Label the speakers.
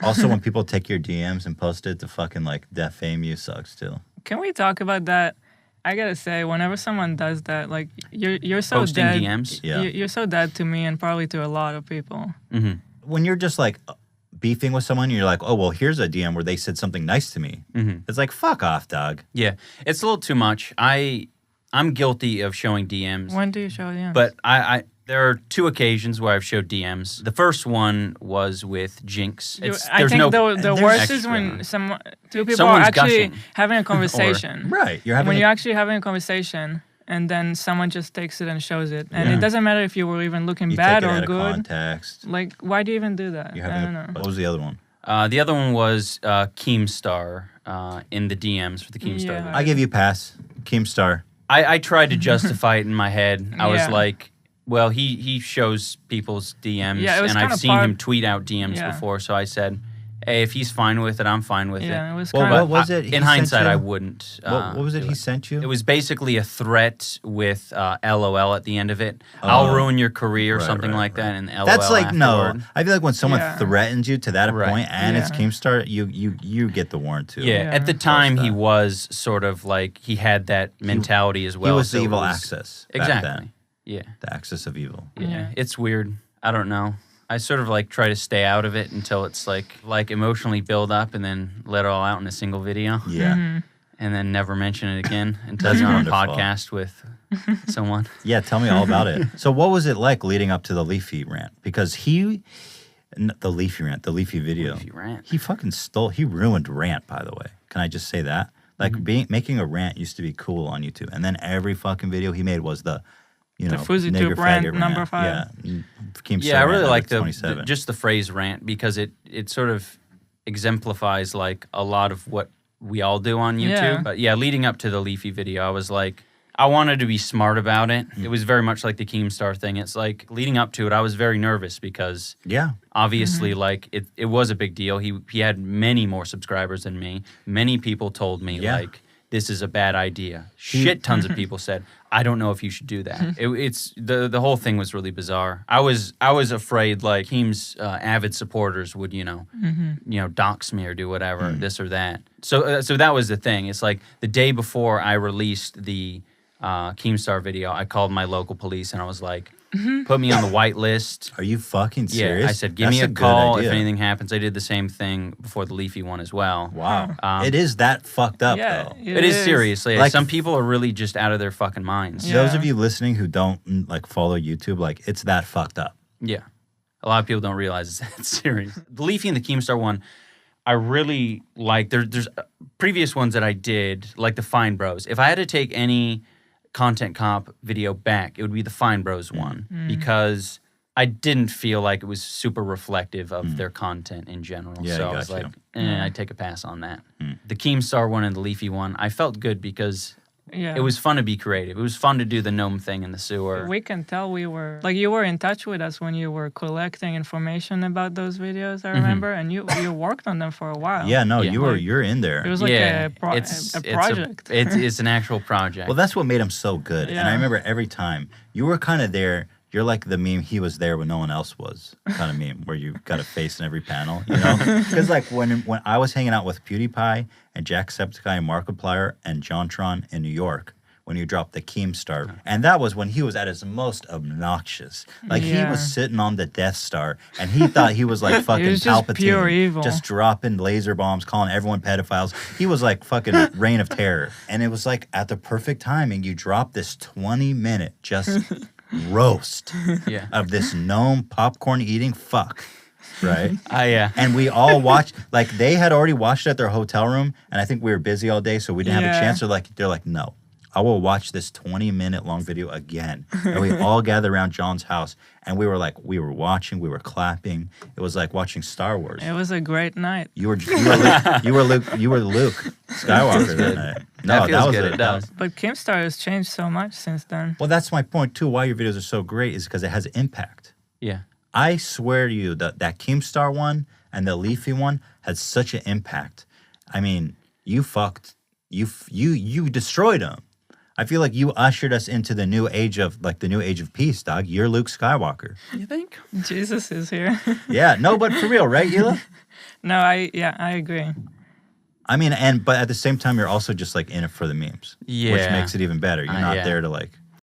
Speaker 1: Also, when people take your DMs and post it to fucking like defame you sucks too.
Speaker 2: Can we talk about that? I gotta say, whenever someone does that, like you're so
Speaker 3: Posting
Speaker 2: dead.
Speaker 3: DMs?
Speaker 1: Yeah.
Speaker 2: You're so dead to me and probably to a lot of people.
Speaker 3: Mm-hmm.
Speaker 1: When you're just like beefing with someone, you're like, oh well, here's a DM where they said something nice to me.
Speaker 3: Mm-hmm.
Speaker 1: It's like fuck off, dog.
Speaker 3: Yeah, it's a little too much. I'm guilty of showing DMs.
Speaker 2: When do you show DMs?
Speaker 3: But there are 2 occasions where I've showed DMs. The first one was with Jinx.
Speaker 2: I think the worst is when two people
Speaker 3: Someone's
Speaker 2: are actually
Speaker 3: gushing.
Speaker 2: having a conversation.
Speaker 1: Right. You're having
Speaker 2: When you're actually having a conversation and then someone just takes it and shows it. And it doesn't matter if you were even looking
Speaker 1: you
Speaker 2: bad
Speaker 1: take it
Speaker 2: or
Speaker 1: out of
Speaker 2: good.
Speaker 1: context.
Speaker 2: Like, why do you even do that?
Speaker 1: You're
Speaker 2: I
Speaker 1: having
Speaker 2: don't know.
Speaker 1: What was the other one?
Speaker 3: The other one was Keemstar in the DMs for the Keemstar.
Speaker 2: Yeah.
Speaker 3: video.
Speaker 1: I give you a pass. Keemstar.
Speaker 3: I tried to justify it in my head. I was
Speaker 2: Yeah.
Speaker 3: like, well, he shows people's DMs,
Speaker 2: Yeah, it was
Speaker 3: and I've
Speaker 2: kinda
Speaker 3: seen
Speaker 2: part-
Speaker 3: him tweet out DMs
Speaker 2: Yeah.
Speaker 3: before, so I said, hey, if he's fine with it, I'm fine with
Speaker 2: Yeah,
Speaker 3: it.
Speaker 2: it was
Speaker 1: Well,
Speaker 2: kind
Speaker 1: what
Speaker 2: of...
Speaker 1: was it? he
Speaker 3: In
Speaker 1: sent
Speaker 3: hindsight,
Speaker 1: you?
Speaker 3: I wouldn't.
Speaker 1: What was it
Speaker 3: do
Speaker 1: he sent you?
Speaker 3: It was basically a threat with LOL at the end of it. I'll ruin your career, or
Speaker 1: Right,
Speaker 3: something
Speaker 1: right,
Speaker 3: like that, and LOL
Speaker 1: That's like
Speaker 3: afterward.
Speaker 1: no. I feel like when someone
Speaker 2: Yeah.
Speaker 1: threatens you to that
Speaker 3: Right.
Speaker 1: point and it's
Speaker 2: Yeah.
Speaker 1: Keemstar, you get the warrant too.
Speaker 3: Yeah,
Speaker 2: Yeah.
Speaker 3: at the time, he
Speaker 1: that.
Speaker 3: was sort of like, he had that mentality as well.
Speaker 1: He was
Speaker 3: so
Speaker 1: the
Speaker 3: it
Speaker 1: evil
Speaker 3: was-
Speaker 1: axis. Back
Speaker 3: Exactly.
Speaker 1: Then.
Speaker 3: Yeah.
Speaker 1: The axis of evil.
Speaker 3: Yeah, it's weird. I don't know. I sort of like try to stay out of it until it's like emotionally build up and then let it all out in a single video
Speaker 1: Yeah.
Speaker 3: and then never mention it again until
Speaker 1: That's
Speaker 3: you're on a
Speaker 1: wonderful.
Speaker 3: podcast with someone.
Speaker 1: Yeah, tell me all about it. So what was it like leading up to the Leafy rant? Because the Leafy rant, the Leafy video.
Speaker 3: Leafy rant.
Speaker 1: He ruined rant, by the way. Can I just say that? Like making a rant used to be cool on YouTube. And then every fucking video he made was the
Speaker 2: Fuzzy
Speaker 1: nigger
Speaker 2: Tube rant
Speaker 1: faggot
Speaker 2: number 5.
Speaker 1: Yeah. Keemstar
Speaker 3: Yeah, I really
Speaker 1: rant
Speaker 3: like
Speaker 1: number
Speaker 3: the
Speaker 1: 27.
Speaker 3: just the phrase rant because it sort of exemplifies like a lot of what we all do on YouTube.
Speaker 2: Yeah.
Speaker 3: But yeah, leading up to the Leafy video, I was like, I wanted to be smart about it. It was very much like the Keemstar thing. It's like leading up to it, I was very nervous because
Speaker 1: Yeah.
Speaker 3: obviously like it was a big deal. He had many more subscribers than me. Many people told me
Speaker 1: Yeah.
Speaker 3: like this is a bad idea. Shit tons of people said, I don't know if you should do that. It's the whole thing was really bizarre. I was afraid like Keem's avid supporters would dox me or do whatever, this or that. So that was the thing. It's like the day before I released the Keemstar video, I called my local police and I was like, put me on the white list.
Speaker 1: Are you fucking serious?
Speaker 3: Yeah, I said, give
Speaker 1: That's
Speaker 3: me a
Speaker 1: good
Speaker 3: call if
Speaker 1: idea.
Speaker 3: anything happens. I did the same thing before the Leafy one as well.
Speaker 1: Wow.
Speaker 3: Um,
Speaker 1: it is that fucked up,
Speaker 2: Yeah,
Speaker 1: though.
Speaker 3: It is seriously.
Speaker 1: Like-
Speaker 3: Some people are really just out of their fucking minds.
Speaker 2: Yeah.
Speaker 1: Those of you listening who don't like follow YouTube, like it's that fucked up.
Speaker 3: Yeah. A lot of people don't realize it's that serious. The Leafy and the Keemstar one, I really like. There's previous ones that I did, like the Fine Bros. If I had to take any content comp video back, it would be the Fine Bros one because I didn't feel like it was super reflective of their content in general.
Speaker 1: Yeah,
Speaker 3: so
Speaker 1: I
Speaker 3: I was
Speaker 1: got
Speaker 3: like,
Speaker 1: you.
Speaker 3: I'd take a pass on that. The Keemstar one and the Leafy one, I felt good because
Speaker 2: Yeah.
Speaker 3: it was fun to be creative. It was fun to do the gnome thing in the sewer.
Speaker 2: We can tell you were in touch with us when you were collecting information about those videos, I remember, and you worked on them for a while.
Speaker 1: Yeah, no,
Speaker 3: Yeah.
Speaker 1: you're in there.
Speaker 2: It was like a
Speaker 3: it's
Speaker 2: project.
Speaker 3: It's an actual project.
Speaker 1: Well, that's what made him so good. And I
Speaker 2: Yeah.
Speaker 1: remember every time you were kind of there. You're like the meme, he was there when no one else was kind of meme, where you got a face in every panel, you know? Because like when I was hanging out with PewDiePie and Jacksepticeye and Markiplier and JonTron in New York, when you dropped the Keemstar, and that was when he was at his most obnoxious. Like he
Speaker 2: Yeah.
Speaker 1: was sitting on the Death Star, and he thought he was like fucking
Speaker 2: was just
Speaker 1: Palpatine,
Speaker 2: pure evil.
Speaker 1: just dropping laser bombs, calling everyone pedophiles. He was like fucking Reign of Terror, and it was like at the perfect timing, you dropped this 20-minute just roast
Speaker 3: yeah.
Speaker 1: of this gnome popcorn eating fuck, right?
Speaker 3: Yeah.
Speaker 1: And we all watched, like they had already watched it at their hotel room, and I think we were busy all day, so we didn't have a
Speaker 2: Yeah.
Speaker 1: chance. They're like, no, I will watch this 20-minute long video again. And we all gathered around John's house, and we were watching, we were clapping. It was like watching Star Wars.
Speaker 2: It was a great night.
Speaker 1: You were Luke Skywalker that night. No,
Speaker 3: That feels
Speaker 1: was
Speaker 3: good,
Speaker 1: a-
Speaker 3: it does.
Speaker 2: But Keemstar has changed so much since then.
Speaker 1: Well, that's my point too. Why your videos are so great is because it has impact.
Speaker 3: Yeah.
Speaker 1: I swear to you that Keemstar one and the Leafy one had such an impact. I mean, you destroyed them. I feel like you ushered us into the new age of peace, dog. You're Luke Skywalker.
Speaker 3: You think?
Speaker 2: Jesus is here.
Speaker 1: Yeah, no, but for real, right, Hila?
Speaker 2: No, I agree.
Speaker 1: I mean, but at the same time, you're also just like in it for the memes. Which
Speaker 3: Yeah.
Speaker 1: makes it even better. You're not
Speaker 3: yeah.
Speaker 1: there to like